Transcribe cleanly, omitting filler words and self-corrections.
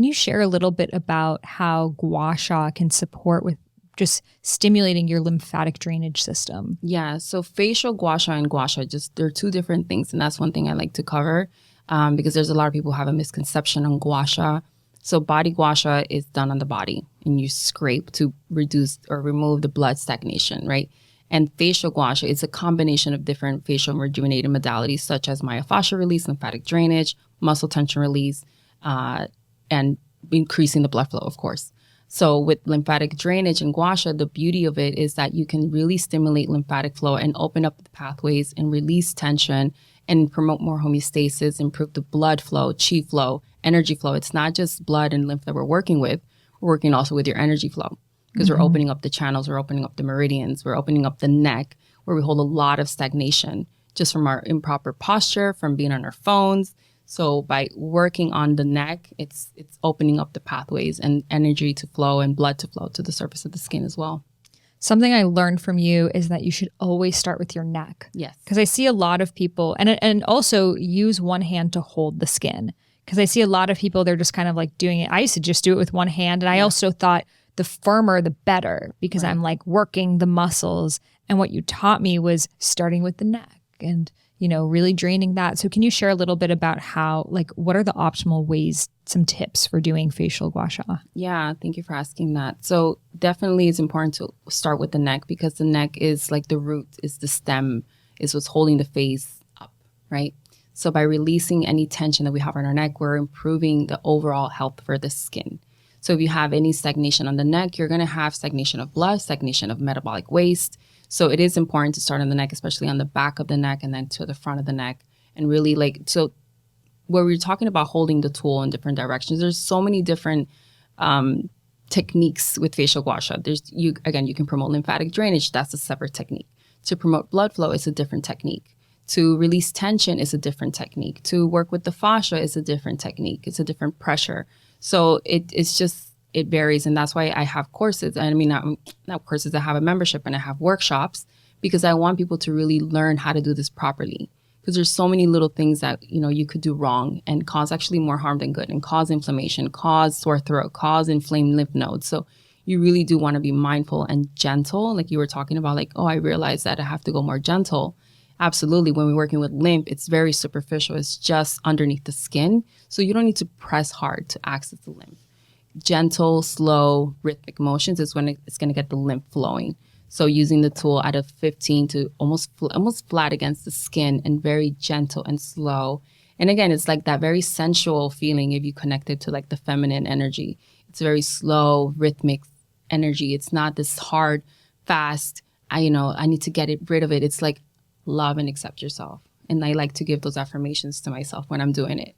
Can you share a little bit about how gua sha can support with just stimulating your lymphatic drainage system? Yeah, so facial gua sha and gua sha, just they're two different things. And that's one thing I like to cover because there's a lot of people who have a misconception on gua sha. So body gua sha is done on the body and you scrape to reduce or remove the blood stagnation, right? And facial gua sha is a combination of different facial rejuvenating modalities such as myofascial release, lymphatic drainage, muscle tension release, and increasing the blood flow, of course. So with lymphatic drainage and gua sha, the beauty of it is that you can really stimulate lymphatic flow and open up the pathways and release tension and promote more homeostasis, improve the blood flow, chi flow, energy flow. It's not just blood and lymph that we're working with. We're working also with your energy flow because we're opening up the channels, we're opening up the meridians, we're opening up the neck where we hold a lot of stagnation just from our improper posture, from being on our phones. So by working on the neck, it's opening up the pathways and energy to flow and blood to flow to the surface of the skin as well. Something I learned from you is that you should always start with your neck. Yes. Because I see a lot of people, and also use one hand to hold the skin. Because I see a lot of people, they're just kind of like doing it. I used to just do it with one hand. And I also thought the firmer, the better, because I'm like working the muscles. And what you taught me was starting with the neck and, you know, really draining that. So can you share a little bit about how, like, what are the optimal ways, some tips for doing facial gua sha? Yeah, thank you for asking that. So definitely it's important to start with the neck because the neck is like the root, is the stem, is what's holding the face up, right? So by releasing any tension that we have on our neck, we're improving the overall health for the skin. So if you have any stagnation on the neck, you're going to have stagnation of blood, stagnation of metabolic waste. So it is important to start on the neck, especially on the back of the neck and then to the front of the neck. And really so where we're talking about holding the tool in different directions, there's so many different techniques with facial gua sha. You can promote lymphatic drainage. That's a separate technique. To promote blood flow is a different technique. To release tension is a different technique. To work with the fascia is a different technique. It's a different pressure. So it varies. And that's why I have courses. I mean, not courses, I have a membership and I have workshops because I want people to really learn how to do this properly. Because there's so many little things that, you know, you could do wrong and cause actually more harm than good and cause inflammation, cause sore throat, cause inflamed lymph nodes. So you really do want to be mindful and gentle. Like you were talking about, like, oh, I realized that I have to go more gentle. Absolutely. When we're working with lymph, it's very superficial. It's just underneath the skin. So you don't need to press hard to access the lymph. Gentle, slow, rhythmic motions is when it's going to get the lymph flowing. So using the tool at a 15 to almost flat against the skin and very gentle and slow. And again, it's like that very sensual feeling if you connect it to like the feminine energy. It's very slow, rhythmic energy. It's not this hard, fast, I need to get rid of it. It's like love and accept yourself. And I like to give those affirmations to myself when I'm doing it.